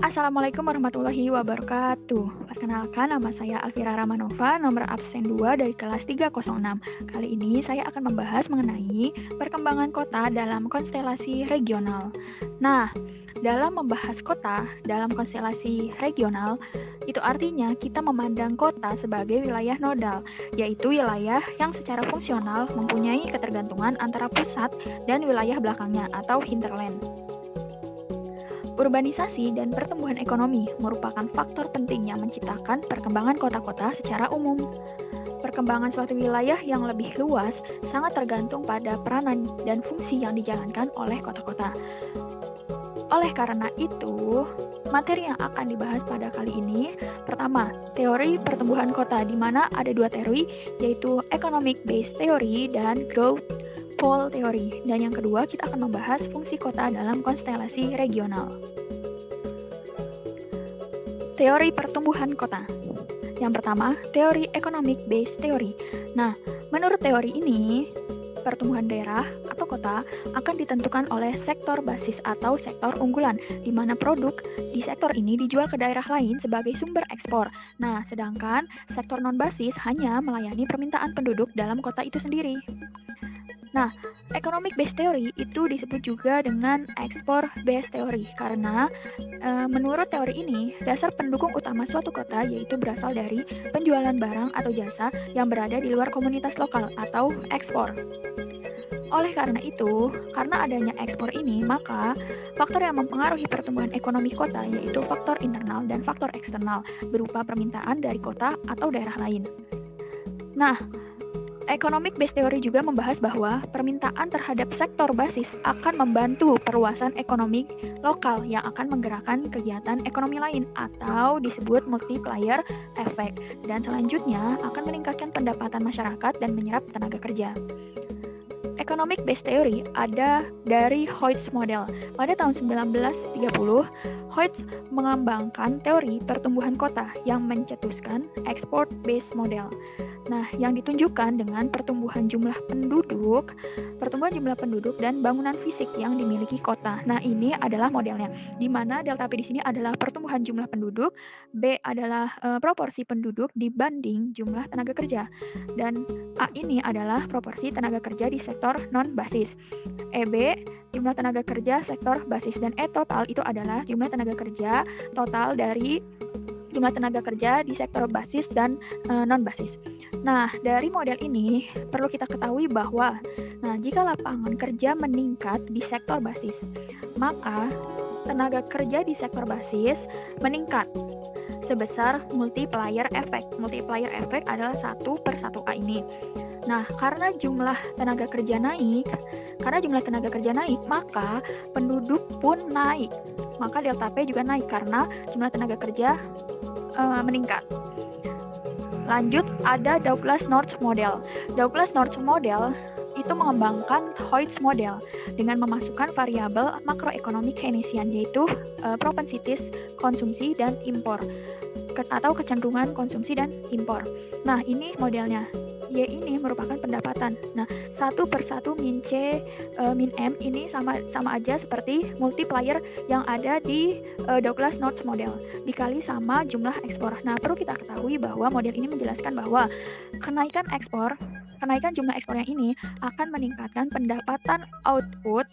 Assalamualaikum warahmatullahi wabarakatuh. Perkenalkan, nama saya Alfira Ramanova, nomor absen 2 dari kelas 306. Kali ini saya akan membahas mengenai perkembangan kota dalam konstelasi regional. Nah, dalam membahas kota dalam konstelasi regional, itu artinya kita memandang kota sebagai wilayah nodal, yaitu wilayah yang secara fungsional mempunyai ketergantungan antara pusat dan wilayah belakangnya atau hinterland. Urbanisasi dan pertumbuhan ekonomi merupakan faktor penting yang menciptakan perkembangan kota-kota secara umum. Perkembangan suatu wilayah yang lebih luas sangat tergantung pada peranan dan fungsi yang dijalankan oleh kota-kota. Oleh karena itu, materi yang akan dibahas pada kali ini, pertama, teori pertumbuhan kota, di mana ada dua teori, yaitu Economic Based Theory dan Growth Pole Theory. Dan yang kedua, kita akan membahas fungsi kota dalam konstelasi regional. Teori pertumbuhan kota. Yang pertama, teori Economic Based Theory. Nah, menurut teori ini, pertumbuhan daerah atau kota akan ditentukan oleh sektor basis atau sektor unggulan, di mana produk di sektor ini dijual ke daerah lain sebagai sumber ekspor. Nah, sedangkan sektor non-basis hanya melayani permintaan penduduk dalam kota itu sendiri. Nah, economic based theory itu disebut juga dengan export based theory karena menurut teori ini, dasar pendukung utama suatu kota yaitu berasal dari penjualan barang atau jasa yang berada di luar komunitas lokal atau ekspor. Oleh karena itu, karena adanya ekspor ini, maka faktor yang mempengaruhi pertumbuhan ekonomi kota yaitu faktor internal dan faktor eksternal berupa permintaan dari kota atau daerah lain. Nah, Economic Based Theory juga membahas bahwa permintaan terhadap sektor basis akan membantu perluasan ekonomi lokal yang akan menggerakkan kegiatan ekonomi lain atau disebut multiplier effect, dan selanjutnya akan meningkatkan pendapatan masyarakat dan menyerap tenaga kerja. Economic Based Theory ada dari Hoyt's Model. Pada tahun 1930, Hoyt mengembangkan teori pertumbuhan kota yang mencetuskan Export Based Model. Nah, yang ditunjukkan dengan pertumbuhan jumlah penduduk dan bangunan fisik yang dimiliki kota. Nah, ini adalah modelnya, di mana delta P di sini adalah pertumbuhan jumlah penduduk, B adalah proporsi penduduk dibanding jumlah tenaga kerja, dan A ini adalah proporsi tenaga kerja di sektor non-basis. EB jumlah tenaga kerja sektor basis, dan E total itu adalah jumlah tenaga kerja total dari jumlah tenaga kerja di sektor basis dan non-basis. Nah, dari model ini perlu kita ketahui bahwa jika lapangan kerja meningkat di sektor basis, maka tenaga kerja di sektor basis meningkat sebesar multiplier effect. Multiplier effect adalah 1/1A ini. Nah, karena jumlah tenaga kerja naik, maka penduduk pun naik. Maka delta P juga naik karena jumlah tenaga kerja meningkat. Lanjut, ada Douglas-North Model. Douglas-North Model itu mengembangkan Hoyt's Model dengan memasukkan variabel makroekonomi Keynesian, yaitu propensities konsumsi dan impor atau kecenderungan konsumsi dan impor. Nah, ini modelnya. Y ini merupakan pendapatan. Nah, 1/1 min C min M ini sama aja seperti multiplier yang ada di Douglas-North Model dikali sama jumlah ekspor. Nah, perlu kita ketahui bahwa model ini menjelaskan bahwa kenaikan jumlah ekspor yang ini akan meningkatkan pendapatan output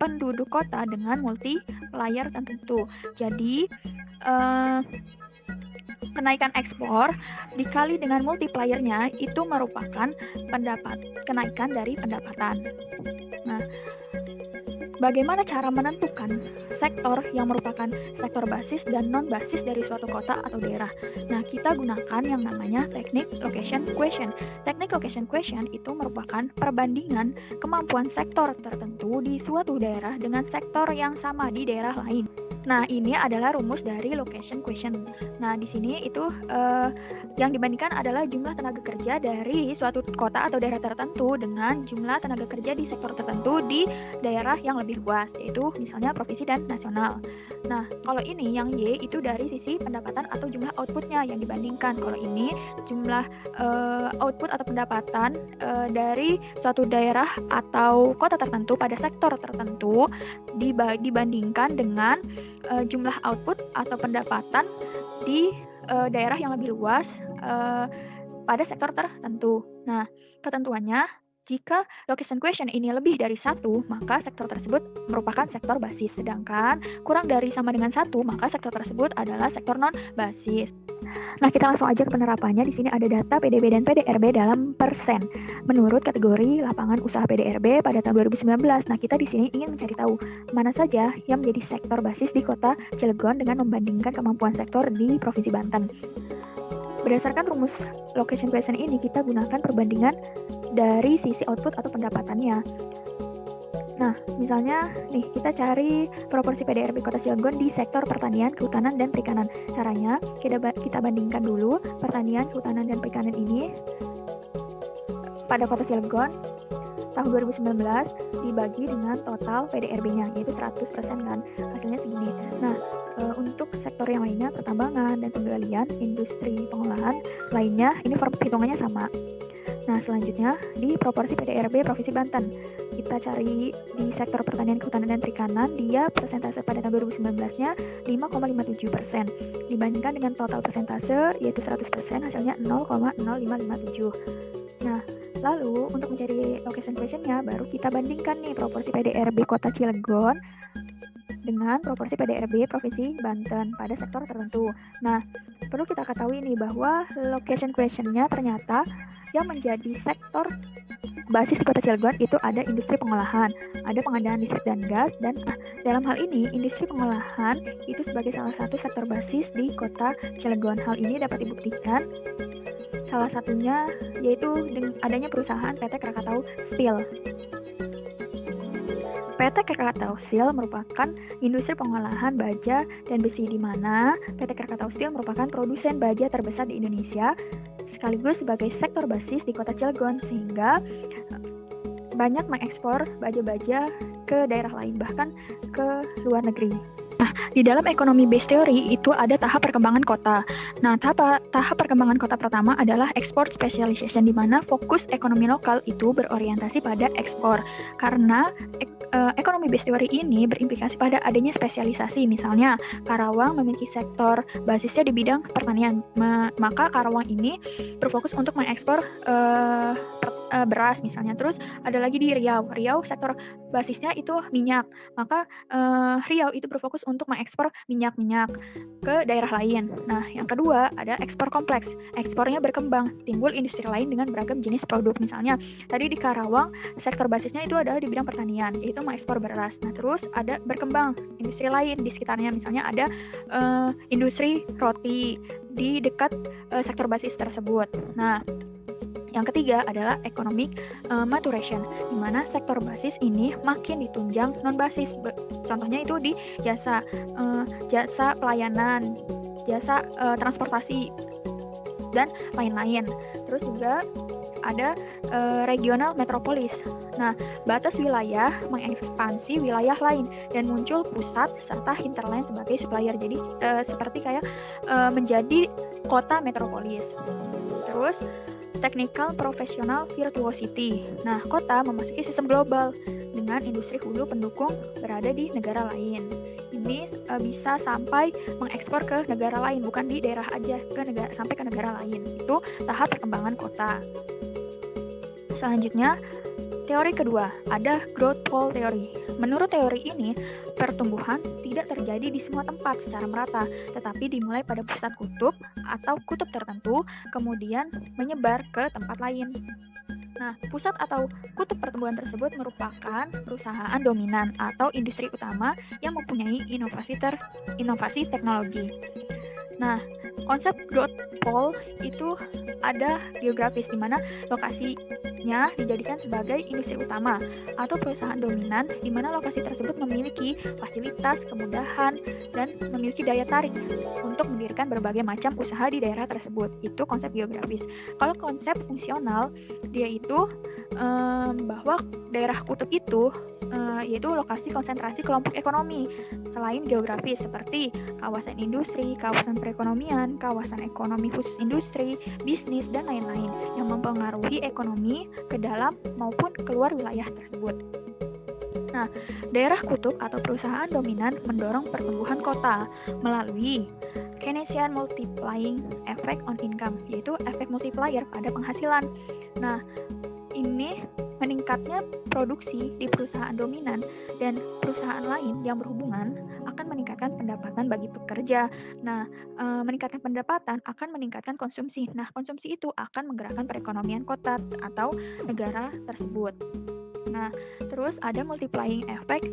penduduk kota dengan multiplier tertentu. Jadi, kenaikan ekspor dikali dengan multipliernya itu merupakan kenaikan dari pendapatan. Nah, bagaimana cara menentukan sektor yang merupakan sektor basis dan non-basis dari suatu kota atau daerah? Nah, kita gunakan yang namanya teknik location quotient. Teknik location quotient itu merupakan perbandingan kemampuan sektor tertentu di suatu daerah dengan sektor yang sama di daerah lain. Nah, ini adalah rumus dari location quotient. Nah, di sini itu yang dibandingkan adalah jumlah tenaga kerja dari suatu kota atau daerah tertentu dengan jumlah tenaga kerja di sektor tertentu di daerah yang lebih luas, yaitu misalnya provinsi dan nasional. Nah, kalau ini yang Y itu dari sisi pendapatan atau jumlah outputnya yang dibandingkan. Kalau ini jumlah output atau pendapatan dari suatu daerah atau kota tertentu pada sektor tertentu dibandingkan dengan jumlah output atau pendapatan di daerah yang lebih luas pada sektor tertentu. Nah, ketentuannya, jika location question ini lebih dari 1, maka sektor tersebut merupakan sektor basis. Sedangkan kurang dari sama dengan 1, maka sektor tersebut adalah sektor non-basis. Nah, kita langsung aja ke penerapannya. Di sini ada data PDB dan PDRB dalam persen menurut kategori lapangan usaha PDRB pada tahun 2019. Nah, kita di sini ingin mencari tahu mana saja yang menjadi sektor basis di Kota Cilegon dengan membandingkan kemampuan sektor di Provinsi Banten. Berdasarkan rumus location question ini, kita gunakan perbandingan dari sisi output atau pendapatannya. Nah, misalnya nih, kita cari proporsi PDRB Kota Cilegon di sektor pertanian, kehutanan, dan perikanan. Caranya, kita bandingkan dulu pertanian, kehutanan, dan perikanan ini pada Kota Cilegon tahun 2019 dibagi dengan total PDRB-nya, yaitu 100% kan, hasilnya segini. Nah, untuk sektor yang lainnya, pertambangan dan penggalian, industri pengolahan lainnya, ini hitungannya sama. Nah, selanjutnya di proporsi PDRB Provinsi Banten, kita cari di sektor pertanian, kehutanan, dan perikanan, dia persentase pada tahun 2019-nya 5,57%, dibandingkan dengan total persentase yaitu 100%, hasilnya 0,0557. Nah, lalu untuk mencari location question-nya, baru kita bandingkan nih proporsi PDRB Kota Cilegon dengan proporsi PDRB Provinsi Banten pada sektor tertentu. Nah, perlu kita ketahui nih bahwa location question-nya ternyata yang menjadi sektor basis di Kota Cilegon itu ada industri pengolahan, ada pengadaan listrik dan gas, dan dalam hal ini industri pengolahan itu sebagai salah satu sektor basis di Kota Cilegon. Hal ini dapat dibuktikan salah satunya yaitu adanya perusahaan PT Krakatau Steel. PT Krakatau Steel merupakan industri pengolahan baja dan besi di mana PT Krakatau Steel merupakan produsen baja terbesar di Indonesia sekaligus sebagai sektor basis di Kota Cilegon, sehingga banyak mengekspor baja-baja ke daerah lain, bahkan ke luar negeri. Nah, di dalam ekonomi base theory itu ada tahap perkembangan kota. Nah, tahap perkembangan kota pertama adalah export specialization, di mana fokus ekonomi lokal itu berorientasi pada ekspor. Karena ekonomi base theory ini berimplikasi pada adanya spesialisasi. Misalnya, Karawang memiliki sektor basisnya di bidang pertanian, maka Karawang ini berfokus untuk mengekspor beras misalnya. Terus ada lagi di Riau sektor basisnya itu minyak, maka Riau itu berfokus untuk mengekspor minyak ke daerah lain. Nah, yang kedua ada ekspor kompleks, ekspornya berkembang, timbul industri lain dengan beragam jenis produk. Misalnya tadi di Karawang sektor basisnya itu adalah di bidang pertanian, yaitu mengekspor beras. Nah, terus ada berkembang industri lain di sekitarnya, misalnya ada industri roti di dekat sektor basis tersebut. Nah, yang ketiga adalah economic maturation, di mana sektor basis ini makin ditunjang non-basis. Contohnya itu di jasa pelayanan, jasa transportasi, dan lain-lain. Terus juga ada regional metropolis. Nah, batas wilayah mengekspansi wilayah lain dan muncul pusat serta hinterland sebagai supplier. Jadi seperti kayak menjadi kota metropolis. Terus technical professional virtuosity. Nah, kota memasuki sistem global dengan industri hulu pendukung berada di negara lain. Ini bisa sampai mengekspor ke negara lain, bukan di daerah aja, sampai ke negara lain. Itu tahap perkembangan kota. Selanjutnya, teori kedua, ada growth pole theory. Menurut teori ini, pertumbuhan tidak terjadi di semua tempat secara merata, tetapi dimulai pada pusat kutub atau kutub tertentu, kemudian menyebar ke tempat lain. Nah, pusat atau kutub pertumbuhan tersebut merupakan perusahaan dominan atau industri utama yang mempunyai inovasi teknologi. Nah, konsep growth pole itu ada geografis, di mana lokasinya dijadikan sebagai industri utama atau perusahaan dominan, di mana lokasi tersebut memiliki fasilitas, kemudahan, dan memiliki daya tarik untuk mendirikan berbagai macam usaha di daerah tersebut. Itu konsep geografis. Kalau konsep fungsional, dia itu bahwa daerah kutub itu yaitu lokasi konsentrasi kelompok ekonomi selain geografis, seperti kawasan industri, kawasan perekonomian, kawasan ekonomi khusus industri, bisnis, dan lain-lain yang mempengaruhi ekonomi ke dalam maupun keluar wilayah tersebut. Nah, daerah kutub atau perusahaan dominan mendorong pertumbuhan kota melalui Keynesian multiplying effect on income, yaitu efek multiplier pada penghasilan. Nah, ini meningkatnya produksi di perusahaan dominan dan perusahaan lain yang berhubungan akan meningkatkan pendapatan bagi pekerja. Nah, meningkatkan pendapatan akan meningkatkan konsumsi. Nah, konsumsi itu akan menggerakkan perekonomian kota atau negara tersebut. Nah, terus ada multiplying effect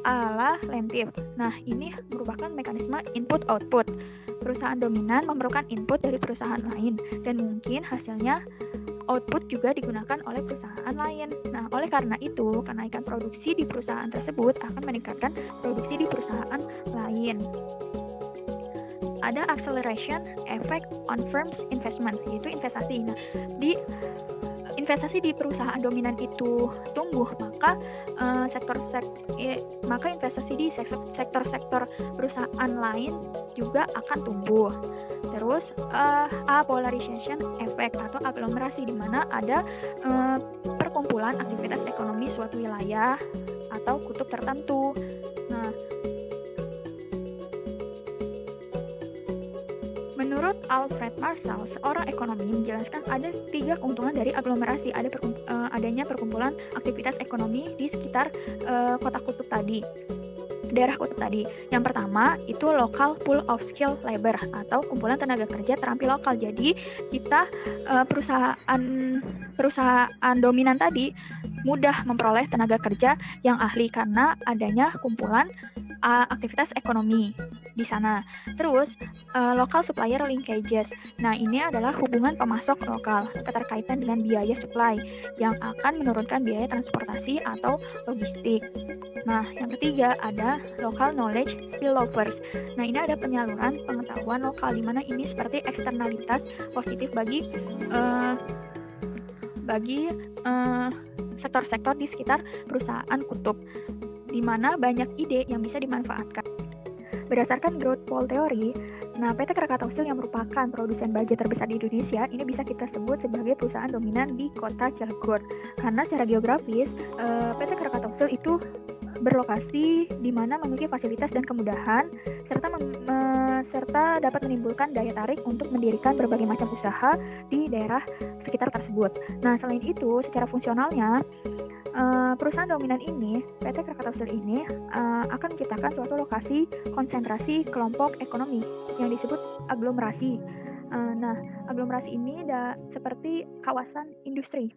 ala Lentiv. Nah, ini merupakan mekanisme input-output. Perusahaan dominan memerlukan input dari perusahaan lain dan mungkin hasilnya output juga digunakan oleh perusahaan lain. Nah, oleh karena itu, kenaikan produksi di perusahaan tersebut akan meningkatkan produksi di perusahaan lain. Ada acceleration effect on firms investment, yaitu investasi. Nah, investasi di perusahaan dominan itu tumbuh, maka investasi di sektor-sektor perusahaan lain juga akan tumbuh. Terus apolarization effect atau aglomerasi, di mana ada perkumpulan aktivitas ekonomi suatu wilayah atau kutub tertentu. Nah, menurut Alfred Marshall, seorang ekonomi menjelaskan ada 3 keuntungan dari aglomerasi. Adanya perkumpulan aktivitas ekonomi di sekitar kota kutub tadi, daerah kutub tadi. Yang pertama itu local pool of skill labor atau kumpulan tenaga kerja terampil lokal. Jadi kita perusahaan dominan tadi mudah memperoleh tenaga kerja yang ahli karena adanya kumpulan aktivitas ekonomi di sana. Terus local supplier linkages. Nah, ini adalah hubungan pemasok lokal, keterkaitan dengan biaya supply yang akan menurunkan biaya transportasi atau logistik. Nah, yang ketiga ada local knowledge spillovers. Nah, ini ada penyaluran pengetahuan lokal, di mana ini seperti eksternalitas positif bagi sektor-sektor di sekitar perusahaan kutub, di mana banyak ide yang bisa dimanfaatkan. Berdasarkan growth pool theory, nah PT Krakatausil yang merupakan produsen baja terbesar di Indonesia ini bisa kita sebut sebagai perusahaan dominan di kota Cilegon. Karena secara geografis, PT Krakatausil itu berlokasi di mana memiliki fasilitas dan kemudahan serta dapat menimbulkan daya tarik untuk mendirikan berbagai macam usaha di daerah sekitar tersebut. Nah, selain itu, secara fungsionalnya perusahaan dominan ini, PT Krakatausil ini akan menciptakan suatu lokasi konsentrasi kelompok ekonomi yang disebut aglomerasi. Nah, aglomerasi ini seperti kawasan industri.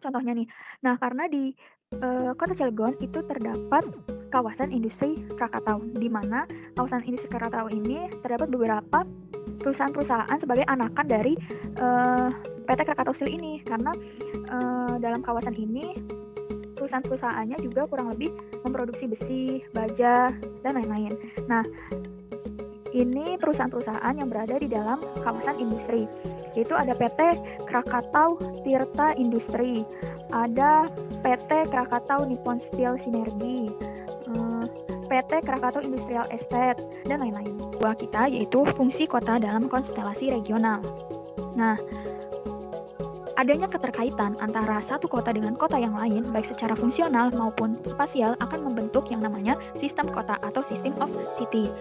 Contohnya nih, nah karena di kota Cilegon itu terdapat kawasan industri Krakatau, di mana kawasan industri Krakatau ini terdapat beberapa perusahaan-perusahaan sebagai anakan dari PT Krakatausil ini, karena dalam kawasan ini perusahaan-perusahaannya juga kurang lebih memproduksi besi, baja, dan lain-lain. Nah, ini perusahaan-perusahaan yang berada di dalam kawasan industri, yaitu ada PT Krakatau Tirta Industri, ada PT Krakatau Nippon Steel Sinergi, PT Krakatau Industrial Estate, dan lain-lain. Buah kita yaitu fungsi kota dalam konstelasi regional. Nah, adanya keterkaitan antara satu kota dengan kota yang lain, baik secara fungsional maupun spasial, akan membentuk yang namanya sistem kota atau system of city.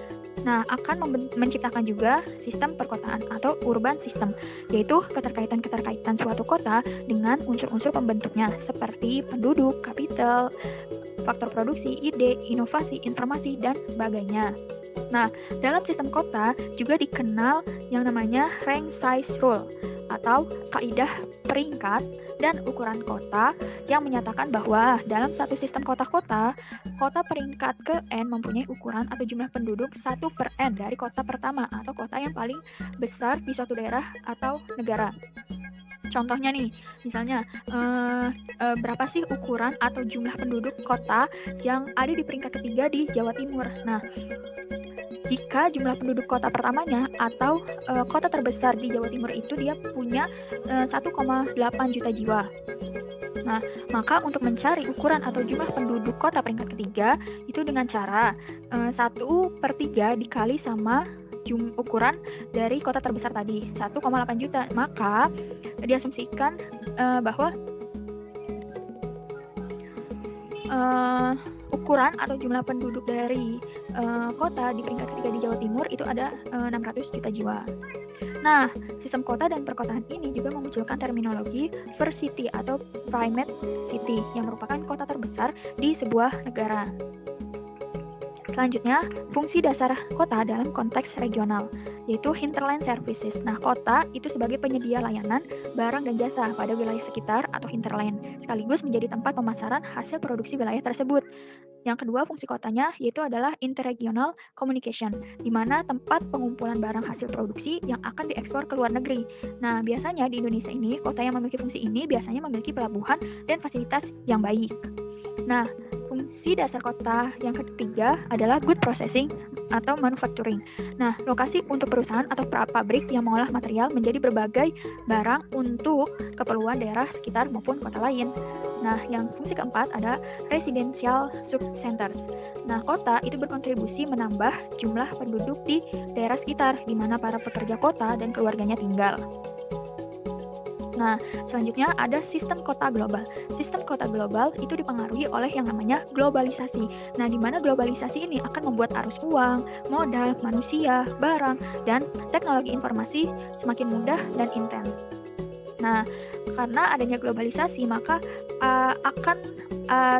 Nah, akan menciptakan juga sistem perkotaan atau urban system, yaitu keterkaitan suatu kota dengan unsur-unsur pembentuknya, seperti penduduk, kapital, faktor produksi, ide, inovasi, informasi, dan sebagainya. Nah, dalam sistem kota juga dikenal yang namanya rank size rule atau kaidah peringkat dan ukuran kota yang menyatakan bahwa dalam satu sistem kota-kota, kota peringkat ke N mempunyai ukuran atau jumlah penduduk 1/N dari kota pertama atau kota yang paling besar di suatu daerah atau negara. Contohnya nih, misalnya berapa sih ukuran atau jumlah penduduk kota yang ada di peringkat ketiga di Jawa Timur. Nah, jika jumlah penduduk kota pertamanya atau kota terbesar di Jawa Timur itu dia punya 1,8 juta jiwa. Nah, maka untuk mencari ukuran atau jumlah penduduk kota peringkat ketiga itu dengan cara 1/3 dikali sama ukuran dari kota terbesar tadi, 1,8 juta. Maka diasumsikan bahwa ukuran atau jumlah penduduk dari kota di peringkat ketiga di Jawa Timur itu ada 600 juta jiwa. Nah, sistem kota dan perkotaan ini juga memunculkan terminologi first city atau primate city yang merupakan kota terbesar di sebuah negara. Selanjutnya, fungsi dasar kota dalam konteks regional, yaitu hinterland services. Nah, kota itu sebagai penyedia layanan, barang dan jasa pada wilayah sekitar atau hinterland, sekaligus menjadi tempat pemasaran hasil produksi wilayah tersebut. Yang kedua, fungsi kotanya yaitu adalah interregional communication, di mana tempat pengumpulan barang hasil produksi yang akan diekspor ke luar negeri. Nah, biasanya di Indonesia ini, kota yang memiliki fungsi ini biasanya memiliki pelabuhan dan fasilitas yang baik. Nah, fungsi dasar kota yang ketiga adalah good processing atau manufacturing. Nah, lokasi untuk perusahaan atau pabrik yang mengolah material menjadi berbagai barang untuk keperluan daerah sekitar maupun kota lain. Nah, yang fungsi keempat ada residential subcenters. Nah, kota itu berkontribusi menambah jumlah penduduk di daerah sekitar di mana para pekerja kota dan keluarganya tinggal. Nah, selanjutnya ada sistem kota global. Sistem kota global itu dipengaruhi oleh yang namanya globalisasi. Nah, di mana globalisasi ini akan membuat arus uang, modal, manusia, barang, dan teknologi informasi semakin mudah dan intens. Nah, karena adanya globalisasi, maka akan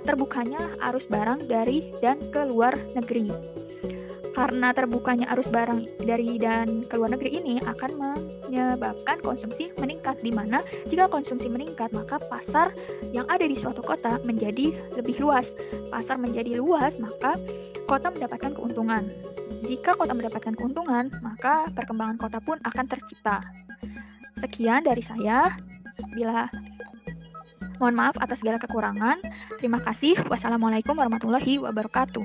terbukanya arus barang dari dan ke luar negeri. Karena terbukanya arus barang dari dan ke luar negeri ini akan menyebabkan konsumsi meningkat, di mana jika konsumsi meningkat maka pasar yang ada di suatu kota menjadi lebih luas. Pasar menjadi luas maka kota mendapatkan keuntungan. Jika kota mendapatkan keuntungan maka perkembangan kota pun akan tercipta. Sekian dari saya. Mohon maaf atas segala kekurangan. Terima kasih. Wassalamualaikum warahmatullahi wabarakatuh.